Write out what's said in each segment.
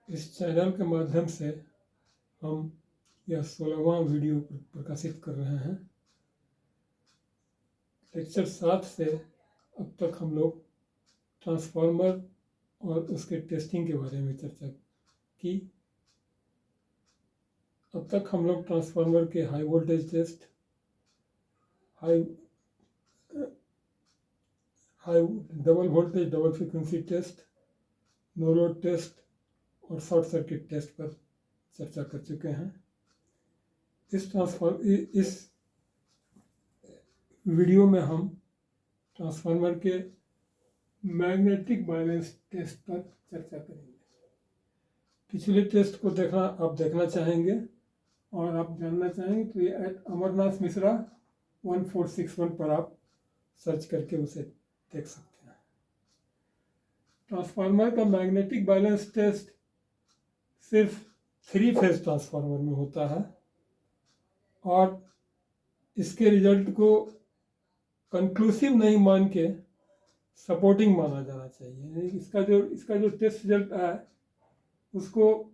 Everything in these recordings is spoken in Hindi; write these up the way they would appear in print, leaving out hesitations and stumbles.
इस चैनल के माध्यम से हम यह 16वां वीडियो प्रकाशित कर रहे हैं। लेक्चर 7 से अब तक हम लोग ट्रांसफार्मर और उसके टेस्टिंग के बारे में चर्चा की। अब तक हम लोग ट्रांसफार्मर के high voltage test, high double voltage double frequency test, no load test और शॉर्ट सर्किट टेस्ट पर चर्चा कर चुके हैं। इस वीडियो में हम ट्रांसफार्मर के मैग्नेटिक बैलेंस टेस्ट पर चर्चा करेंगे। पिछले टेस्ट को आप देखना चाहेंगे और आप जानना चाहेंगे तो ये अमरनाथ मिश्रा 1461 पर आप सर्च करके उसे देख सकते हैं। ट्रांसफार्मर का मैग्नेटिक बैलेंस टेस्ट सिर्फ 3 फेज ट्रांसफार्मर में होता है और इसके रिजल्ट को कंक्लूसिव नहीं मान के सपोर्टिंग माना जाना चाहिए। इसका जो टेस्ट रिजल्ट है उसको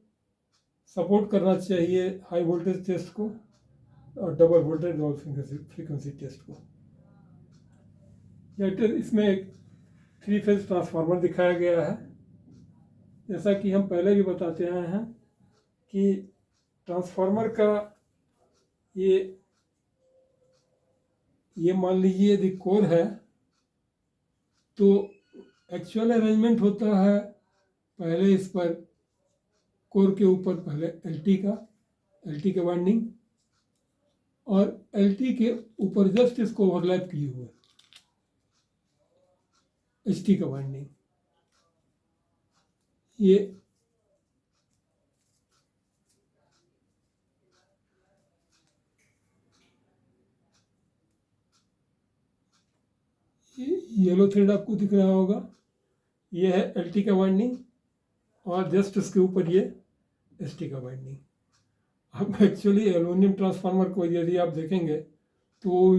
सपोर्ट करना चाहिए हाई वोल्टेज टेस्ट को और double voltage double frequency test को। इसमें एक 3 फेज ट्रांसफार्मर दिखाया गया है। जैसा कि हम पहले भी बताते आए हैं कि ट्रांसफार्मर का ये मान लीजिए यदि कोर है तो एक्चुअल अरेंजमेंट होता है, पहले इस पर कोर के ऊपर पहले एल टी का वाइंडिंग और एल टी के ऊपर जस्ट इसको ओवरलैप किए हुए एच टी का वाइंडिंग। येलो थ्रेड आपको दिख रहा होगा, ये है एल टी का वाइंडिंग और जस्ट उसके ऊपर ये एस टी का वाइंडिंग। अब एक्चुअली एल्यूमिनियम ट्रांसफार्मर को यदि आप देखेंगे तो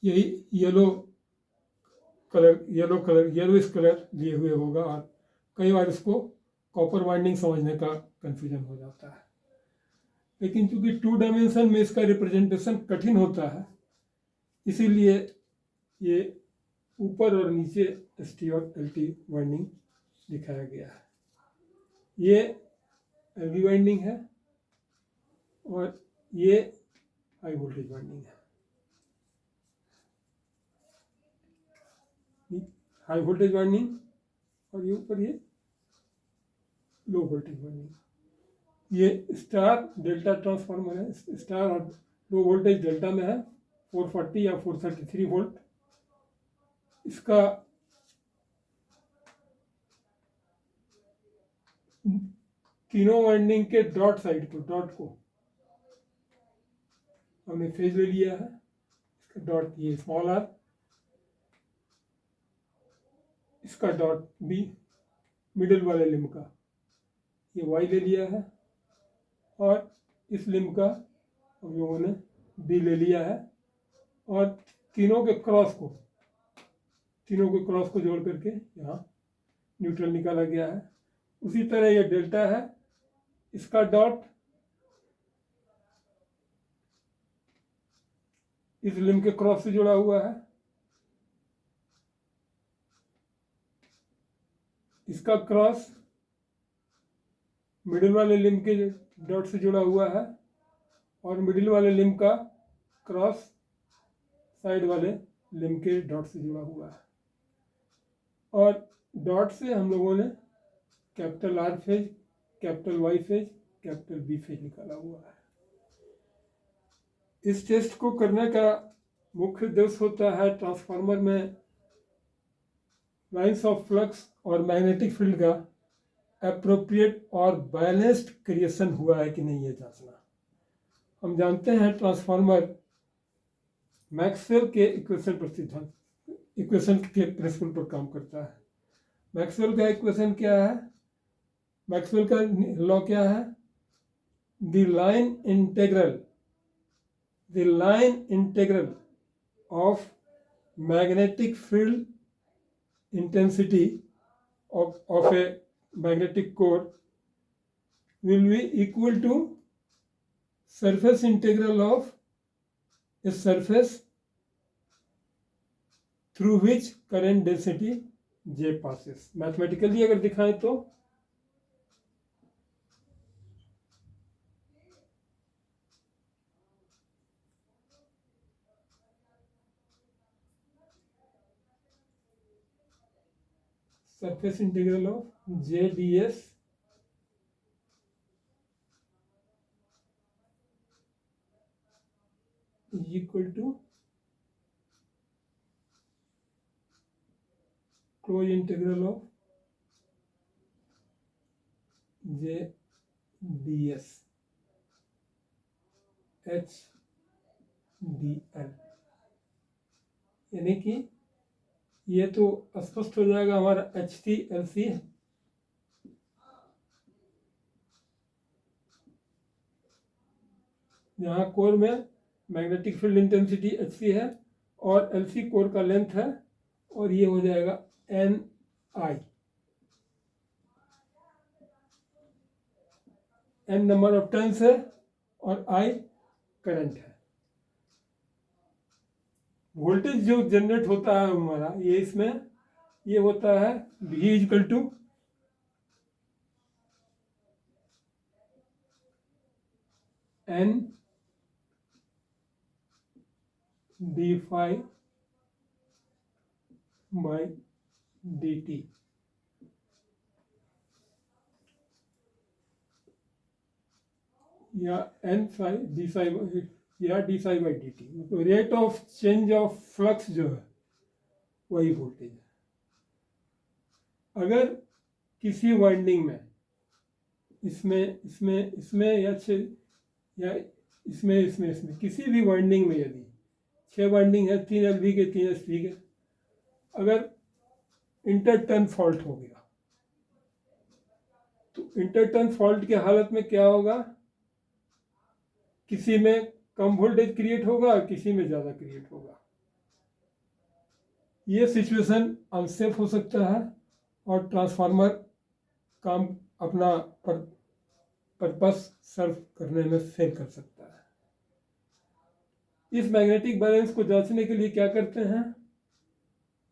यही येलोइश कलर लिए हुए होगा और कई बार इसको कॉपर वाइंडिंग समझने का कंफ्यूजन हो जाता है। लेकिन चूंकि 2 डायमेंशन में इसका रिप्रेजेंटेशन कठिन होता है, इसीलिए ये ऊपर और नीचे एस टी और एल टी वाइंडिंग दिखाया गया है। ये एल वी वाइंडिंग है और ये हाई वोल्टेज वाइंडिंग है। हाई वोल्टेज वाइंडिंग और ये ऊपर ये लो वोल्टेज वाइंडिंग। ये स्टार डेल्टा ट्रांसफार्मर है। स्टार और लो वोल्टेज डेल्टा में है 440 या 433 वोल्ट। इसका तीनों वाइंडिंग के डॉट साइड को हमने फेज ले लिया है। इसका डॉट ये स्मॉल आर, इसका डॉट बी, मिडिल वाले लिम्ब का ये वाई ले लिया है और इस लिम्ब का हम लोगों ने बी ले लिया है और तीनों के क्रॉस को जोड़ करके यहाँ न्यूट्रल निकाला गया है। उसी तरह ये डेल्टा है, इसका डॉट इस लिम्ब के क्रॉस से जुड़ा हुआ है, इसका क्रॉस मिडिल वाले लिम्ब के डॉट से जुड़ा हुआ है और मिडिल वाले लिम्ब का क्रॉस साइड वाले लिम्ब के डॉट से जुड़ा हुआ है। और डॉट से हम लोगों ने capital R phase, capital Y phase, capital B phase निकाला हुआ है। इस टेस्ट को करने का मुख्य उद्देश्य होता है ट्रांसफार्मर में लाइंस ऑफ फ्लक्स और मैग्नेटिक फील्ड का एप्रोप्रिएट और बैलेंस्ड क्रिएशन हुआ है कि नहीं ये जांचना। हम जानते हैं ट्रांसफार्मर मैक्सवेल के इक्वेशन के प्रिंसिपल पर काम करता है। मैक्सवेल का इक्वेशन क्या है? मैक्सवेल का लॉ क्या है? The line integral of magnetic field intensity of a magnetic core will be equal to surface integral of a surface through which current density J passes. Mathematically अगर दिखाएं तो surface integral of J ds is equal to closed integral of J ds H dl, यानी कि ये तो स्पष्ट हो जाएगा हमारा एच टी एल सी यहाँ कोर में magnetic field intensity H C है और एल सी कोर का लेंथ है और ये हो जाएगा N I, N number of turns है और आई करंट है। वोल्टेज जो जनरेट होता है हमारा ये इसमें ये होता है V equal to N D phi by D T, या एन फाई डी फाई या D phi by D T, तो rate of change of flux जो है वही वोल्टेज है। अगर किसी वाइंडिंग में इसमें इसमें इसमें या इसमें किसी भी वाइंडिंग में यदि 6 वाइंडिंग है, 3 एल वी के 3 एस पी के, अगर इंटरटर्न फॉल्ट हो गया तो इंटरटर्न फॉल्ट के हालत में क्या होगा, किसी में कम वोल्टेज क्रिएट होगा, किसी में ज़्यादा क्रिएट होगा। ये सिचुएशन अनसेफ हो सकता है और ट्रांसफार्मर काम अपना पर्पस सर्व करने में फेल कर सकता है। इस मैग्नेटिक बैलेंस को जांचने के लिए क्या करते हैं,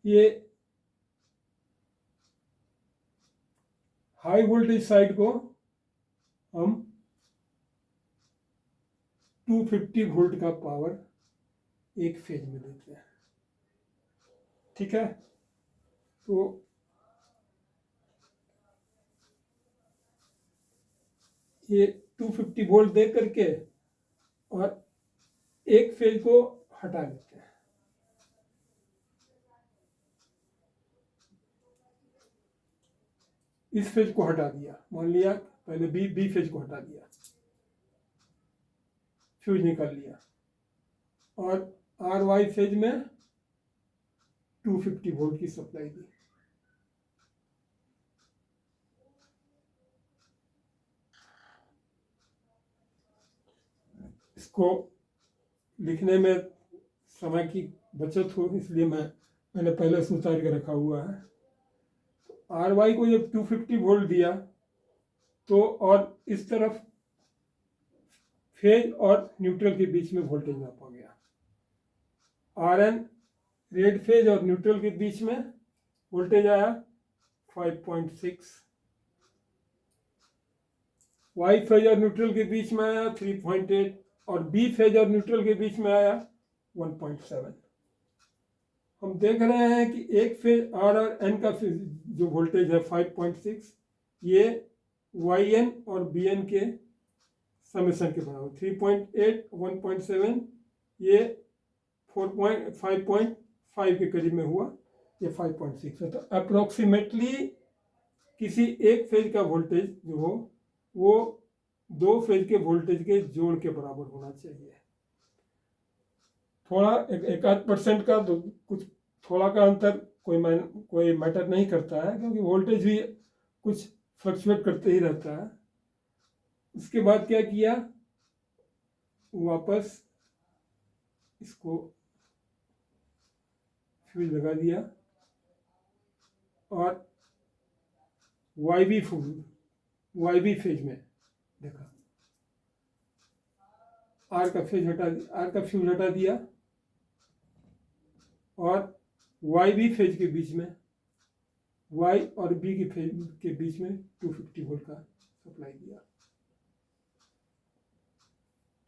ये हाई वोल्टेज साइड को हम 250 वोल्ट का पावर एक फेज में देते हैं, ठीक है। तो ये 250 वोल्ट दे करके और एक फेज को हटा देते हैं। इस फेज को हटा दिया, मान लिया पहले बी फेज को हटा दिया, फ्यूज निकाल लिया और आर वाई फेज में 250 वोल्ट की सप्लाई दी। इसको लिखने में समय की बचत हो इसलिए मैंने पहले से उतार के रखा हुआ है। आर वाई को जब 250 वोल्ट दिया तो और इस तरफ फेज और न्यूट्रल के बीच में वोल्टेज नापा गया। आर एन रेड फेज और न्यूट्रल के बीच में वोल्टेज आया 5.6, वाई फेज और न्यूट्रल के बीच में आया 3.8 और बी फेज और न्यूट्रल के बीच में आया 1.7। हम देख रहे हैं कि एक फेज आर और एन का जो वोल्टेज है 5.6, ये वाई एन और बी एन के समेशन के बराबर 3.8 1.7, ये 5.5 के करीब में हुआ, ये 5.6 है। तो अप्रोक्सीमेटली किसी एक फेज का वोल्टेज जो हो वो 2 फेज के वोल्टेज के जोड़ के बराबर होना चाहिए। थोड़ा एक आध % का तो कुछ थोड़ा का अंतर कोई मैटर नहीं करता है, क्योंकि वोल्टेज भी कुछ फ्लक्चुएट करते ही रहता है। उसके बाद क्या किया, वापस इसको फ्यूज लगा दिया और वाई बी फेज में देखा, आर का फ्यूज हटा दिया और वाई बी फेज के बीच में, वाई और बी की फेज के बीच में 250 वोल्ट का सप्लाई दिया।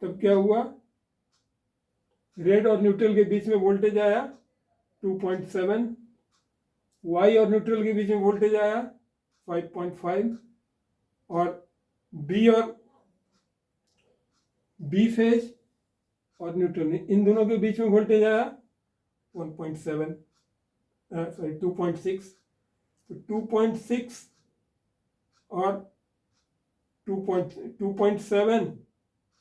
तब क्या हुआ, रेड और न्यूट्रल के बीच में वोल्टेज आया 2.7, वाई और न्यूट्रल के बीच में वोल्टेज आया 5.5 और बी फेज और न्यूट्रल इन दोनों के बीच में वोल्टेज आया 1.7 सॉरी 2.6। तो 2.6 और 2.7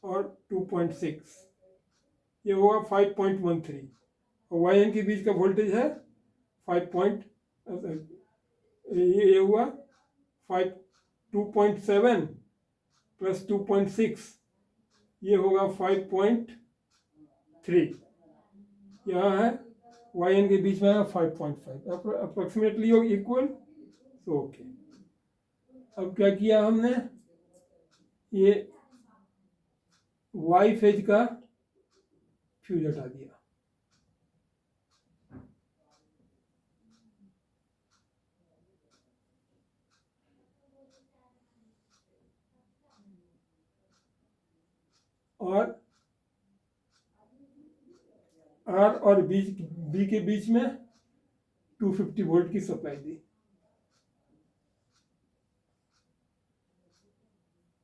और 2.6 ये होगा 5.13 और वाई एन के बीच का वोल्टेज है 5. ये हुआ 2.7 प्लस 2.6 ये होगा 5.3। यहाँ है वाई एन के बीच में है 5.5, अप्रोक्सीमेटली इक्वल। तो ओके, अब क्या किया हमने, ये वाई फेज का फ्यूज हटा दिया, और आर और बी के बीच में 250 वोल्ट की सप्लाई दी।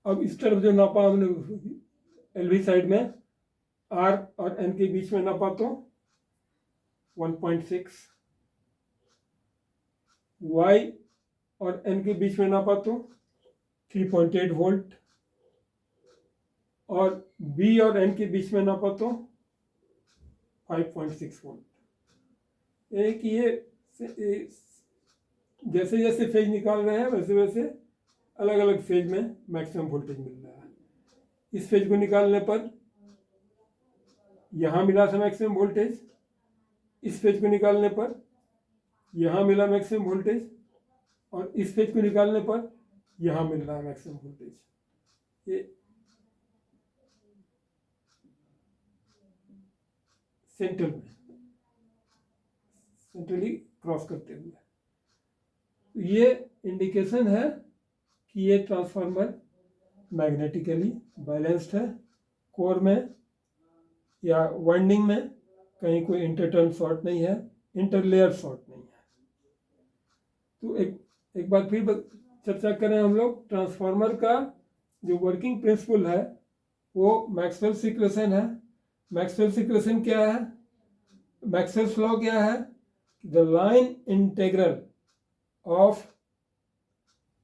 अब इस तरफ जो नापा हमने एलवी साइड में, आर और एन के बीच में नापा तो 1.6, वाई और एन के बीच में नापा तो 3.8 वोल्ट और बी और एन के बीच में नापा तो 5.6 वोल्ट। यानी कि ये जैसे जैसे फेज निकाल रहे हैं वैसे वैसे अलग अलग फेज में मैक्सिमम वोल्टेज मिल रहा है। इस फेज को निकालने पर यहाँ मिला था मैक्सिमम वोल्टेज, इस फेज को निकालने पर यहाँ मिला मैक्सिमम वोल्टेज और इस फेज को निकालने पर यहाँ मिल रहा है मैक्सिमम वोल्टेज। ये सेंट्रली क्रॉस करते हुए ये इंडिकेशन है कि ये ट्रांसफार्मर मैग्नेटिकली बैलेंस्ड है। कोर में या वाइंडिंग में कहीं कोई इंटरटर्न शॉर्ट नहीं है, इंटरलेयर शॉर्ट नहीं है। तो एक बार फिर चर्चा करें हम लोग, ट्रांसफार्मर का जो वर्किंग प्रिंसिपल है वो मैक्सवेल्स इक्वेशन है। मैक्सवेल्स इक्वेशन क्या है, मैक्सवेल्स लॉ क्या है, the line integral of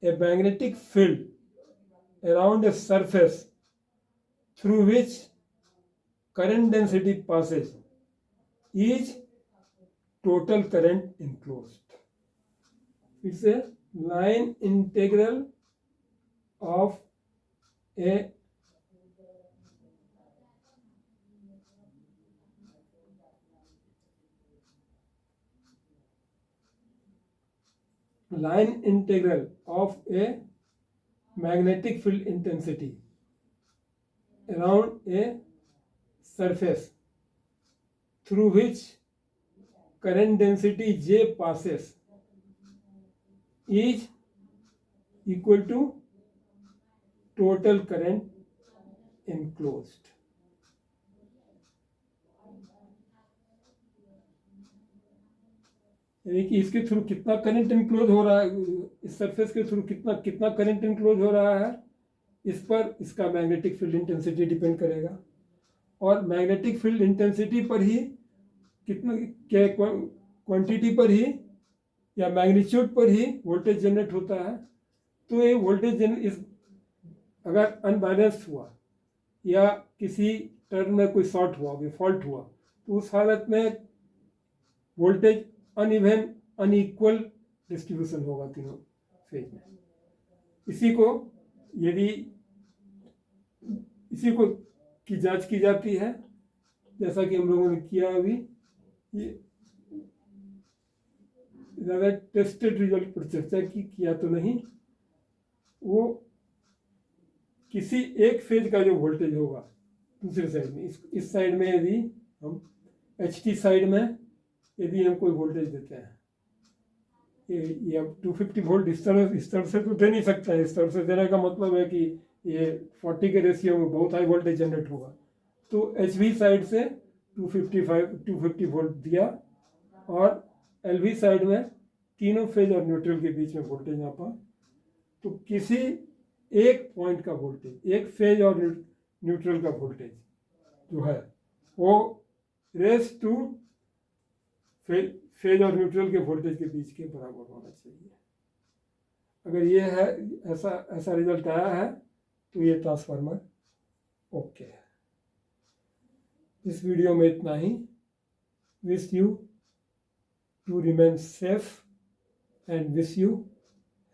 a magnetic field around a surface through which current density passes is total current enclosed. It's a line integral of a magnetic field intensity around a surface through which current density J passes is equal to total current enclosed. यानी कि इसके थ्रू कितना करंट इनक्लोज हो रहा है, इस सरफेस के थ्रू कितना करंट इनक्लोज हो रहा है, इस पर इसका मैग्नेटिक फील्ड इंटेंसिटी डिपेंड करेगा। और मैग्नेटिक फील्ड इंटेंसिटी पर ही कितना क्या क्वांटिटी पर ही या मैग्नीट्यूड पर ही वोल्टेज जनरेट होता है। तो ये वोल्टेज अगर अनबैलेंस्ड हुआ या किसी टर्न में कोई शॉर्ट हुआ, फॉल्ट हुआ, तो उस हालत में वोल्टेज अनइवन अनइक्वल डिस्ट्रीब्यूशन होगा तीनों फेज में। इसी को की जांच की जाती है, जैसा कि हम लोगों ने किया अभी। ये ज़्यादा टेस्टेड रिजल्ट पर चर्चा किया तो नहीं, वो किसी एक फेज का जो वोल्टेज होगा दूसरे साइड में, इस साइड में यदि हम एच टी साइड में यदि हम कोई वोल्टेज देते हैं, ये अब 250 वोल्ट इस तरह से तो दे नहीं सकता है। इस तरह से देने का मतलब है कि ये 40 के रेशियो में बहुत हाई वोल्टेज जनरेट होगा। तो एच वी साइड से 250 वोल्ट दिया और एल वी साइड में तीनों फेज और न्यूट्रल के बीच में वोल्टेज नापा। तो किसी एक पॉइंट का वोल्टेज, एक फेज और न्यूट्रल का वोल्टेज जो है वो रेस टू फेज और न्यूट्रल के वोल्टेज के बीच के बराबर होना चाहिए। अगर ये है, ऐसा रिजल्ट आया है तो ये ट्रांसफार्मर ओके है। इस वीडियो में इतना ही। Wish you to remain safe and wish you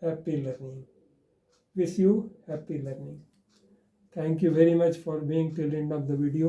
happy learning. Wish you happy learning. Thank you very much for being till the end of the video.